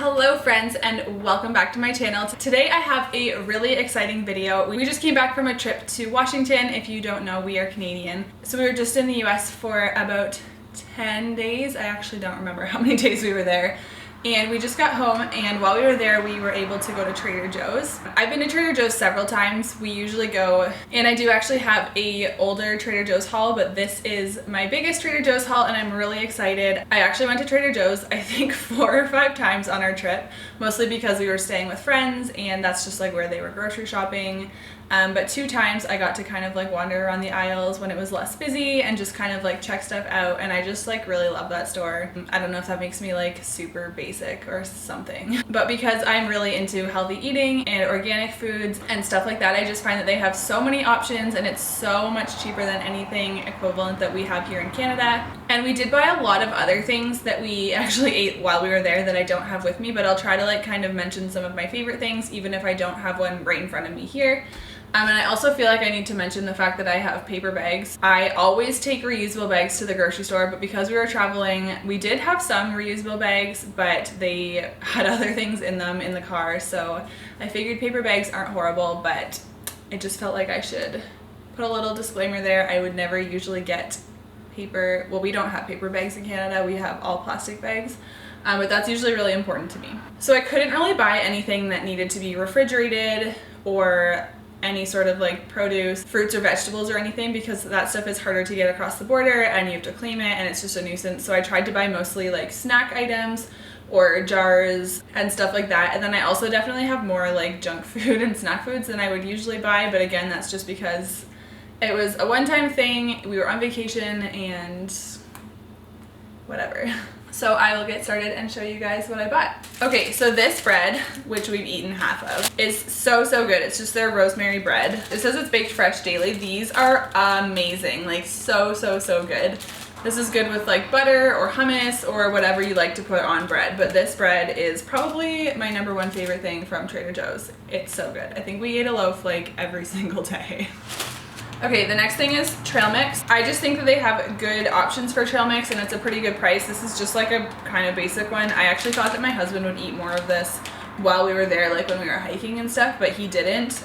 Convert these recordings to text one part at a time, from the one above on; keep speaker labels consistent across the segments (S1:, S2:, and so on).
S1: Hello friends and welcome back to my channel. Today I have a really exciting video. We just came back from a trip to Washington. If you don't know, we are Canadian. So we were just in the US for about 10 days. I actually don't remember how many days we were there. And we just got home, and while we were there we were able to go to Trader Joe's. I've been to Trader Joe's several times. We usually go, and I do actually have a older Trader Joe's haul, but this is my biggest Trader Joe's haul and I'm really excited. I actually went to Trader Joe's I think 4 or 5 times on our trip, mostly because we were staying with friends and that's just like where they were grocery shopping. But 2 times I got to kind of like wander around the aisles when it was less busy and just kind of like check stuff out, and I just like really love that store. I don't know if that makes me like super basic or something, but because I'm really into healthy eating and organic foods and stuff like that, I just find that they have so many options and it's so much cheaper than anything equivalent that we have here in Canada. And we did buy a lot of other things that we actually ate while we were there that I don't have with me, but I'll try to like kind of mention some of my favorite things even if I don't have one right in front of me here. And I also feel like I need to mention the fact that I have paper bags. I always take reusable bags to the grocery store, but because we were traveling, we did have some reusable bags, but they had other things in them in the car, so I figured paper bags aren't horrible, but it just felt like I should put a little disclaimer there. I would never usually get paper, well, we don't have paper bags in Canada, we have all plastic bags. But that's usually really important to me. So I couldn't really buy anything that needed to be refrigerated or any sort of like produce, fruits or vegetables or anything, because that stuff is harder to get across the border and you have to claim it and it's just a nuisance. So I tried to buy mostly like snack items or jars and stuff like that. And then I also definitely have more like junk food and snack foods than I would usually buy, but again, that's just because it was a one-time thing. We were on vacation and whatever. So I will get started and show you guys what I bought. Okay, so this bread, which we've eaten half of, is so good. It's just their rosemary bread. It says it's baked fresh daily. These are amazing, like so good. This is good with like butter or hummus or whatever you like to put on bread, but this bread is probably my #1 favorite thing from Trader Joe's. It's so good. I think we ate a loaf like every single day. Okay, the next thing is trail mix. I just think that they have good options for trail mix and it's a pretty good price. This is just like a kind of basic one. I actually thought that my husband would eat more of this while we were there, like when we were hiking and stuff, but he didn't.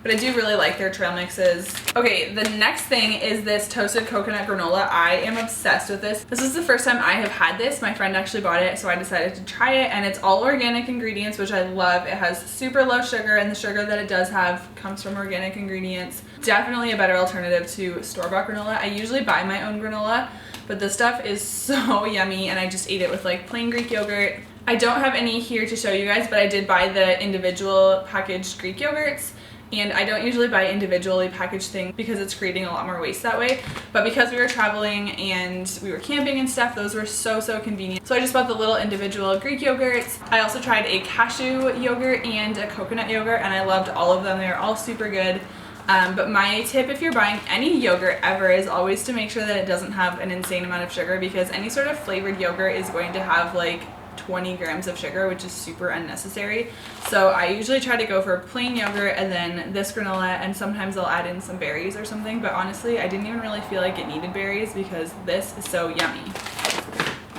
S1: But I do really like their trail mixes. Okay, the next thing is this toasted coconut granola. I am obsessed with this. This is the first time I have had this. My friend actually bought it, so I decided to try it, and it's all organic ingredients, which I love. It has super low sugar, and the sugar that it does have comes from organic ingredients. Definitely a better alternative to store-bought granola. I usually buy my own granola, but this stuff is so yummy, and I just ate it with like plain Greek yogurt. I don't have any here to show you guys, but I did buy the individual packaged Greek yogurts. And I don't usually buy individually packaged things because it's creating a lot more waste that way. But because we were traveling and we were camping and stuff, those were so convenient. So I just bought the little individual Greek yogurts. I also tried a cashew yogurt and a coconut yogurt, and I loved all of them. They were all super good. But my tip if you're buying any yogurt ever is always to make sure that it doesn't have an insane amount of sugar, because any sort of flavored yogurt is going to have like 20 grams of sugar, which is super unnecessary. So I usually try to go for plain yogurt and then this granola, and sometimes I'll add in some berries or something, but honestly I didn't even really feel like it needed berries because this is so yummy.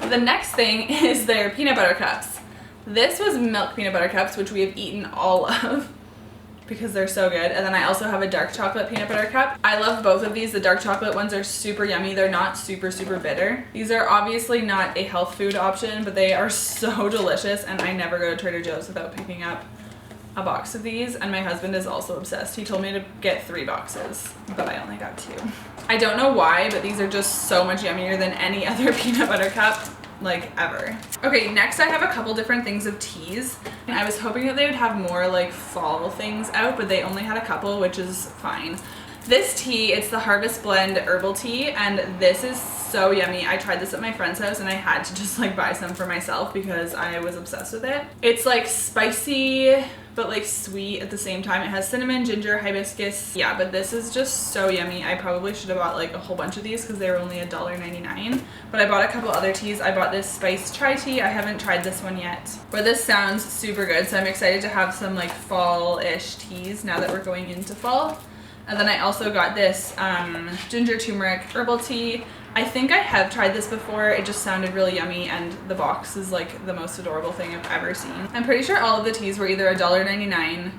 S1: The next thing is their peanut butter cups. This was milk peanut butter cups, which we have eaten all of because they're so good. And then I also have a dark chocolate peanut butter cup. I love both of these. The dark chocolate ones are super yummy. They're not super bitter. These are obviously not a health food option, but they are so delicious, and I never go to Trader Joe's without picking up a box of these, and my husband is also obsessed. He told me to get 3 boxes, but I only got 2. I don't know why, but these are just so much yummier than any other peanut butter cup like ever. Okay, next I have a couple different things of teas. I was hoping that they would have more like fall things out, but they only had a couple, which is fine. This tea, it's the Harvest Blend herbal tea, and this is so yummy. I tried this at my friend's house and I had to just like buy some for myself because I was obsessed with it. It's like spicy but like sweet at the same time. It has cinnamon, ginger, hibiscus. Yeah, but this is just so yummy. I probably should have bought like a whole bunch of these because they were only $1.99. But I bought a couple other teas. I bought this spiced chai tea. I haven't tried this one yet, but this sounds super good. So I'm excited to have some like fall-ish teas now that we're going into fall. And then I also got this ginger turmeric herbal tea. I think I have tried this before. It just sounded really yummy, and the box is like the most adorable thing I've ever seen. I'm pretty sure all of the teas were either $1.99.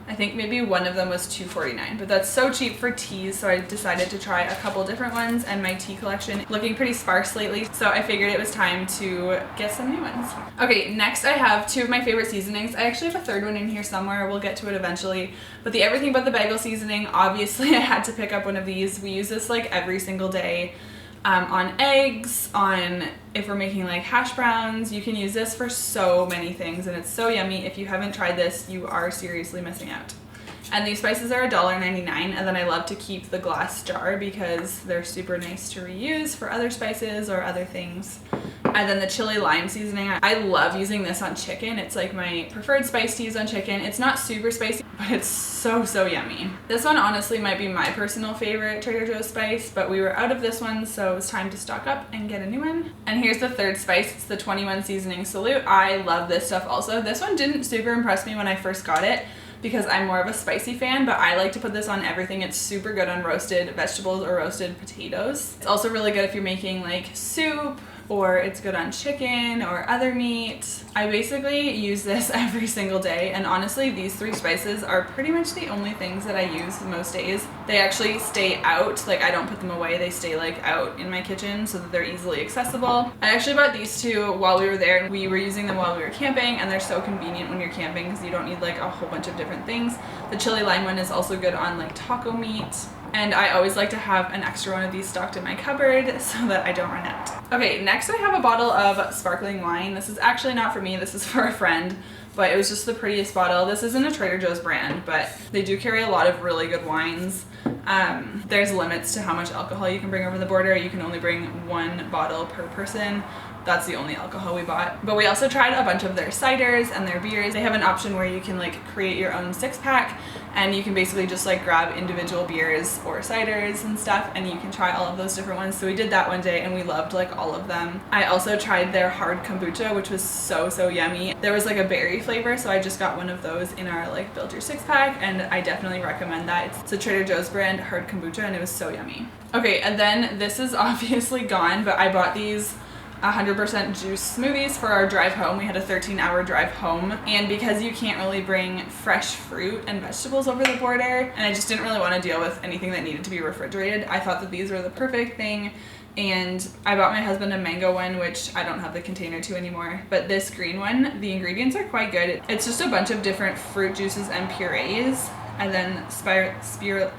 S1: I think maybe one of them was $2.49, but that's so cheap for teas, so I decided to try a couple different ones, and my tea collection looking pretty sparse lately, so I figured it was time to get some new ones. Okay, next I have two of my favorite seasonings. I actually have a third one in here somewhere. We'll get to it eventually, but the Everything But the Bagel seasoning, obviously I had to pick up one of these. We use this like every single day. On eggs, on if we're making like hash browns. You can use this for so many things, and it's so yummy. If you haven't tried this, you are seriously missing out. And these spices are $1.99, and then I love to keep the glass jar because they're super nice to reuse for other spices or other things. And then the chili lime seasoning, I love using this on chicken. It's like my preferred spice to use on chicken. It's not super spicy, but it's so yummy. This one honestly might be my personal favorite Trader Joe's spice, but we were out of this one, so it was time to stock up and get a new one. And here's the third spice. It's the 21 Seasoning Salute. I love this stuff also. This one didn't super impress me when I first got it, because I'm more of a spicy fan, but I like to put this on everything. It's super good on roasted vegetables or roasted potatoes. It's also really good if you're making like soup, or it's good on chicken or other meat. I basically use this every single day, and honestly these three spices are pretty much the only things that I use most days. They actually stay out, like I don't put them away, they stay like out in my kitchen so that they're easily accessible. I actually bought these two while we were there, and we were using them while we were camping, and they're so convenient when you're camping because you don't need like a whole bunch of different things. The chili lime one is also good on like taco meat. And I always like to have an extra one of these stocked in my cupboard so that I don't run out. Okay, next I have a bottle of sparkling wine. This is actually not for me, this is for a friend, but it was just the prettiest bottle. This isn't a Trader Joe's brand, but they do carry a lot of really good wines. There's limits to how much alcohol you can bring over the border. You can only bring one bottle per person. That's the only alcohol we bought. But we also tried a bunch of their ciders and their beers. They have an option where you can like create your own 6-pack, and you can basically just like grab individual beers or ciders and stuff, and you can try all of those different ones. So we did that one day and we loved like all of them. I also tried their hard kombucha, which was so yummy. There was like a berry flavor, so I just got one of those in our like build your 6-pack, and I definitely recommend that. It's a Trader Joe's brand hard kombucha, and it was so yummy. Okay, and then this is obviously gone, but I bought these 100% juice smoothies for our drive home. We had a 13-hour drive home, and because you can't really bring fresh fruit and vegetables over the border, and I just didn't really want to deal with anything that needed to be refrigerated, I thought that these were the perfect thing. And I bought my husband a mango one, which I don't have the container to anymore, but this green one, the ingredients are quite good. It's just a bunch of different fruit juices and purees, and then spirulina,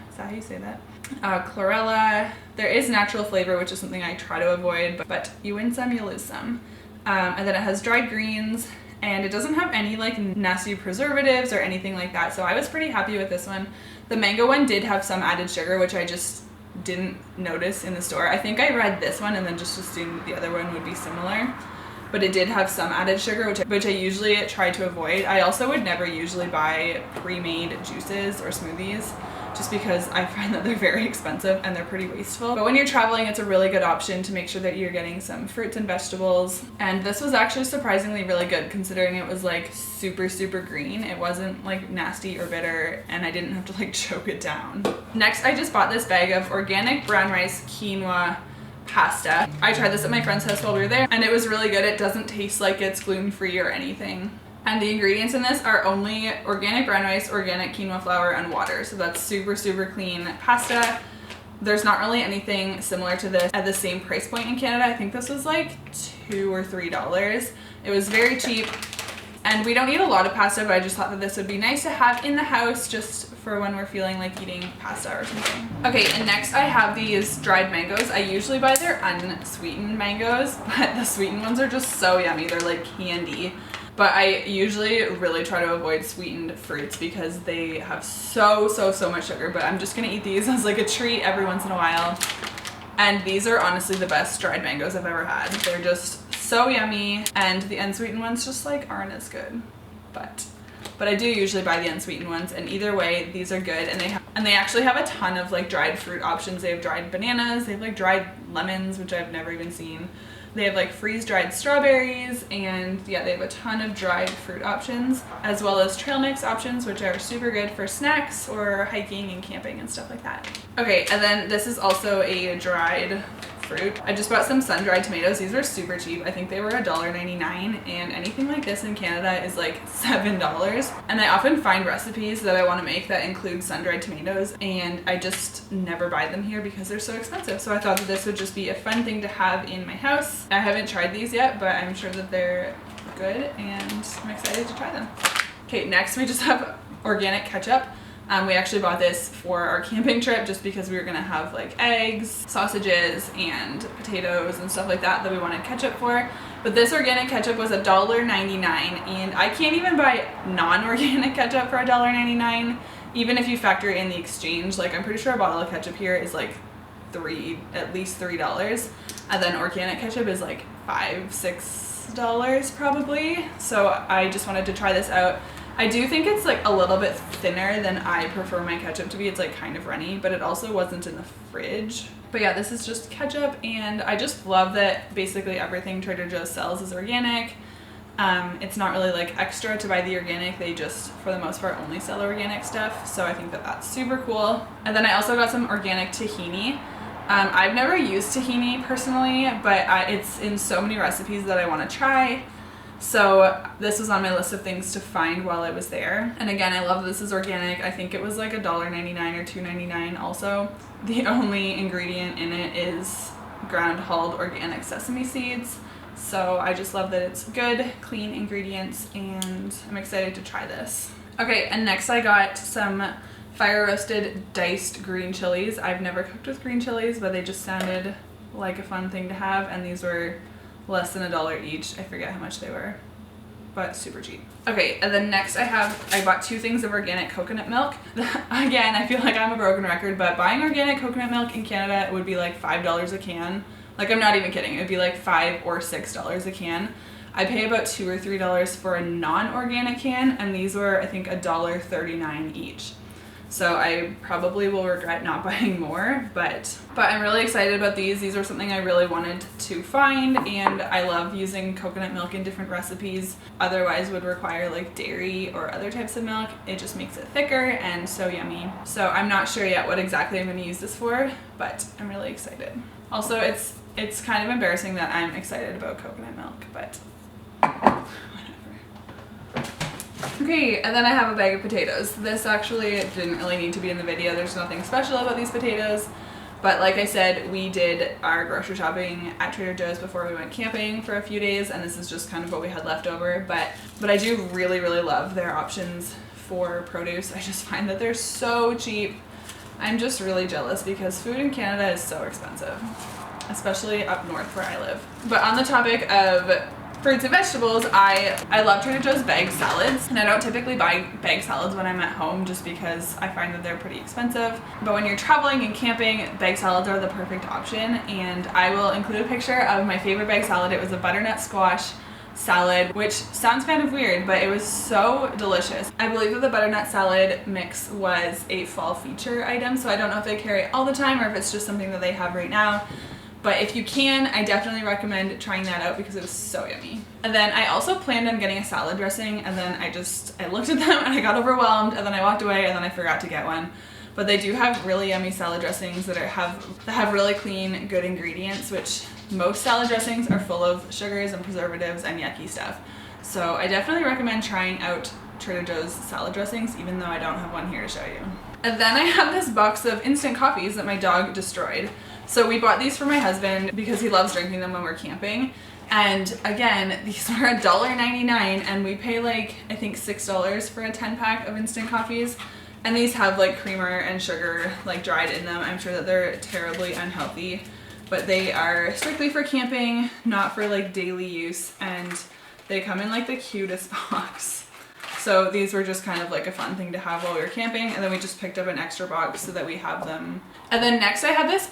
S1: is that how you say that? Chlorella. There is natural flavor, which is something I try to avoid, but you win some, you lose some. And then it has dried greens, and it doesn't have any like nasty preservatives or anything like that, so I was pretty happy with this one. The mango one did have some added sugar, which I just didn't notice in the store. I think I read this one and then just assumed the other one would be similar, but it did have some added sugar, which I usually try to avoid. I also would never usually buy pre-made juices or smoothies, just because I find that they're very expensive and they're pretty wasteful. But when you're traveling, it's a really good option to make sure that you're getting some fruits and vegetables. And this was actually surprisingly really good, considering it was like super green. It wasn't like nasty or bitter, and I didn't have to like choke it down. Next, I just bought this bag of organic brown rice quinoa pasta. I tried this at my friend's house while we were there, and it was really good. It doesn't taste like it's gluten-free or anything. And the ingredients in this are only organic brown rice, organic quinoa flour, and water. So that's super clean pasta. There's not really anything similar to this at the same price point in Canada. I think this was like $2 or $3. It was very cheap. And we don't eat a lot of pasta, but I just thought that this would be nice to have in the house just for when we're feeling like eating pasta or something. Okay, and next I have these dried mangoes. I usually buy their unsweetened mangoes, but the sweetened ones are just so yummy. They're like candy. But I usually really try to avoid sweetened fruits because they have so much sugar, but I'm just gonna eat these as like a treat every once in a while. And these are honestly the best dried mangoes I've ever had. They're just so yummy, and the unsweetened ones just like aren't as good. But I do usually buy the unsweetened ones, and either way, these are good. And they actually have a ton of like dried fruit options. They have dried bananas, they have like dried lemons, which I've never even seen. They have like freeze-dried strawberries, and yeah, they have a ton of dried fruit options, as well as trail mix options, which are super good for snacks or hiking and camping and stuff like that. Okay, and then this is also a dried fruit. I just bought some sun-dried tomatoes. These were super cheap. I think they were $1.99, and anything like this in Canada is like $7. And I often find recipes that I want to make that include sun-dried tomatoes, and I just never buy them here because they're so expensive. So I thought that this would just be a fun thing to have in my house. I haven't tried these yet, but I'm sure that they're good, and I'm excited to try them. Okay, next we just have organic ketchup. We actually bought this for our camping trip just because we were gonna have like eggs, sausages, and potatoes and stuff like that we wanted ketchup for. But this organic ketchup was $1.99, and I can't even buy non-organic ketchup for $1.99, even if you factor in the exchange. Like, I'm pretty sure a bottle of ketchup here is like at least $3, and then organic ketchup is like $5-6 probably. So I just wanted to try this out. I do think it's like a little bit thinner than I prefer my ketchup to be. It's like kind of runny, but it also wasn't in the fridge. But yeah, this is just ketchup, and I just love that basically everything Trader Joe's sells is organic. It's not really like extra to buy the organic. They just, for the most part, only sell organic stuff. So I think that that's super cool. And then I also got some organic tahini. I've never used tahini personally, but it's in so many recipes that I want to try. So this was on my list of things to find while I was there. And again, I love that this is organic. I think it was like $1.99 or $2.99 also. The only ingredient in it is ground hulled organic sesame seeds. So I just love that it's good, clean ingredients, and I'm excited to try this. Okay, and next I got some fire roasted diced green chilies. I've never cooked with green chilies, but they just sounded like a fun thing to have, and these were less than $1 each. I forget how much they were, but super cheap. Okay, and then next I bought 2 things of organic coconut milk. Again, I feel like I'm a broken record, but buying organic coconut milk in Canada would be like $5 a can. Like, I'm not even kidding. It would be like $5 or $6 a can. I pay about $2 or $3 for a non-organic can, and these were, I think, $1.39 each. So I probably will regret not buying more, but I'm really excited about these. These are something I really wanted to find, and I love using coconut milk in different recipes. Otherwise would require like dairy or other types of milk. It just makes it thicker and so yummy. So I'm not sure yet what exactly I'm going to use this for, but I'm really excited. Also, it's kind of embarrassing that I'm excited about coconut milk, but okay, and then I have a bag of potatoes. This actually didn't really need to be in the video. There's nothing special about these potatoes. But like I said, we did our grocery shopping at Trader Joe's before we went camping for a few days, and this is just kind of what we had left over. But I do really, really love their options for produce. I just find that they're so cheap. I'm just really jealous because food in Canada is so expensive, especially up north where I live. But on the topic of fruits and vegetables, I love Trader Joe's bag salads, and I don't typically buy bag salads when I'm at home just because I find that they're pretty expensive. But when you're traveling and camping, bag salads are the perfect option, and I will include a picture of my favorite bag salad. It was a butternut squash salad, which sounds kind of weird, but it was so delicious. I believe that the butternut salad mix was a fall feature item, so I don't know if they carry it all the time or if it's just something that they have right now. But if you can, I definitely recommend trying that out because it was so yummy. And then I also planned on getting a salad dressing, and then I looked at them and I got overwhelmed, and then I walked away and then I forgot to get one. But they do have really yummy salad dressings that have really clean, good ingredients, which most salad dressings are full of sugars and preservatives and yucky stuff. So I definitely recommend trying out Trader Joe's salad dressings, even though I don't have one here to show you. And then I have this box of instant coffees that my dog destroyed. So we bought these for my husband because he loves drinking them when we're camping. And again, these were $1.99, and we pay like, I think $6 for a 10-pack of instant coffees. And these have like creamer and sugar like dried in them. I'm sure that they're terribly unhealthy, but they are strictly for camping, not for like daily use. And they come in like the cutest box. So these were just kind of like a fun thing to have while we were camping, and then we just picked up an extra box so that we have them. And then next I have this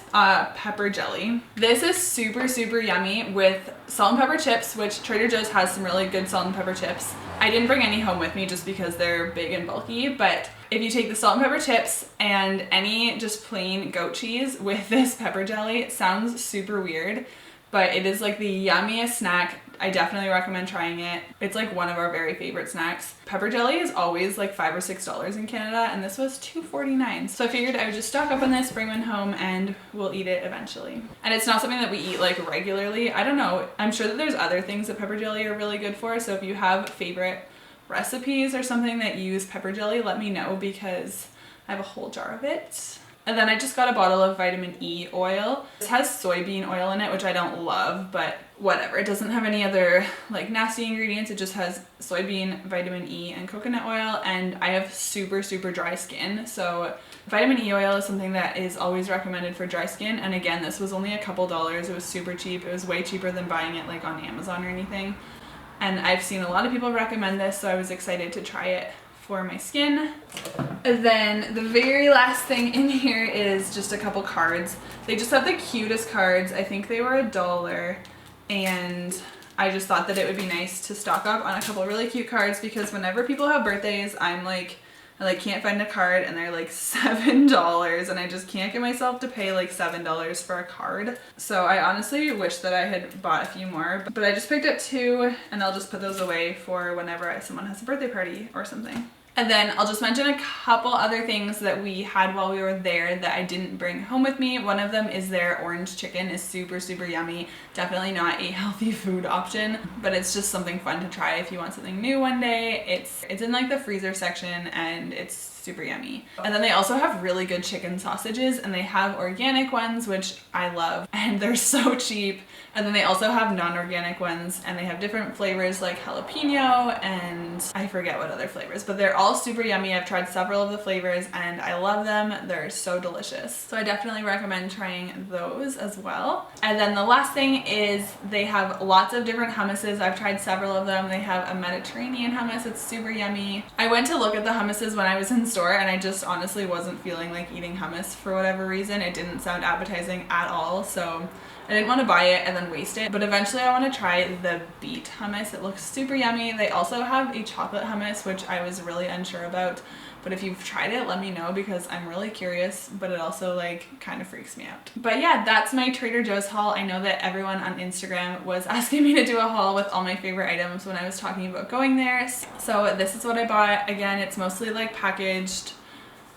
S1: pepper jelly. This is super, super yummy with salt and pepper chips, which Trader Joe's has some really good salt and pepper chips. I didn't bring any home with me just because they're big and bulky, but if you take the salt and pepper chips and any just plain goat cheese with this pepper jelly, it sounds super weird, but it is like the yummiest snack. I definitely recommend trying it. It's like one of our very favorite snacks. Pepper jelly is always like $5 or $6 in Canada, and this was $2.49. So I figured I would just stock up on this, bring one home, and we'll eat it eventually. And it's not something that we eat like regularly. I don't know. I'm sure that there's other things that pepper jelly are really good for. So if you have favorite recipes or something that use pepper jelly, let me know, because I have a whole jar of it. And then I just got a bottle of vitamin E oil. This has soybean oil in it, which I don't love, but whatever. It doesn't have any other like nasty ingredients. It just has soybean, vitamin E, and coconut oil. And I have super, super dry skin. So vitamin E oil is something that is always recommended for dry skin. And again, this was only a couple dollars. It was super cheap. It was way cheaper than buying it like on Amazon or anything. And I've seen a lot of people recommend this, so I was excited to try it for my skin. And then the very last thing in here is just a couple cards. They just have the cutest cards. I think they were $1, and I just thought that it would be nice to stock up on a couple really cute cards, because whenever people have birthdays, I can't find a card, and they're like $7, and I just can't get myself to pay like $7 for a card. So I honestly wish that I had bought a few more, but I just picked up 2, and I'll just put those away for whenever someone has a birthday party or something. And then I'll just mention a couple other things that we had while we were there that I didn't bring home with me. One of them is their orange chicken is super, super yummy. Definitely not a healthy food option, but it's just something fun to try if you want something new one day. It's in like the freezer section, and it's super yummy. And then they also have really good chicken sausages, and they have organic ones, which I love, and they're so cheap. And then they also have non-organic ones, and they have different flavors like jalapeno and I forget what other flavors, but they're all super yummy. I've tried several of the flavors and I love them. They're so delicious. So I definitely recommend trying those as well. And then the last thing is they have lots of different hummuses. I've tried several of them. They have a Mediterranean hummus. It's super yummy. I went to look at the hummuses when I was in store, and I just honestly wasn't feeling like eating hummus for whatever reason. It didn't sound appetizing at all, so I didn't want to buy it and then waste it, but eventually I want to try the beet hummus. It looks super yummy. They also have a chocolate hummus, which I was really unsure about, but if you've tried it, let me know, because I'm really curious, but it also like kind of freaks me out. But yeah, that's my Trader Joe's haul. I know that everyone on Instagram was asking me to do a haul with all my favorite items when I was talking about going there. So this is what I bought. Again, it's mostly like packaged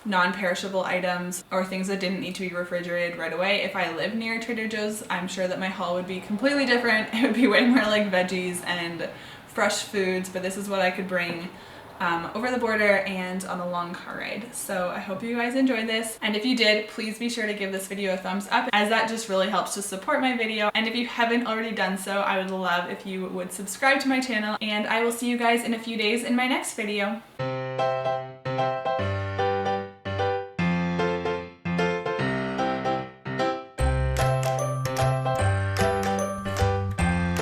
S1: non-perishable items or things that didn't need to be refrigerated right away. If I lived near Trader Joe's, I'm sure that my haul would be completely different. It would be way more like veggies and fresh foods, but this is what I could bring over the border and on a long car ride. So I hope you guys enjoyed this, and if you did, please be sure to give this video a thumbs up, as that just really helps to support my video. And if you haven't already done so, I would love if you would subscribe to my channel, and I will see you guys in a few days in my next video.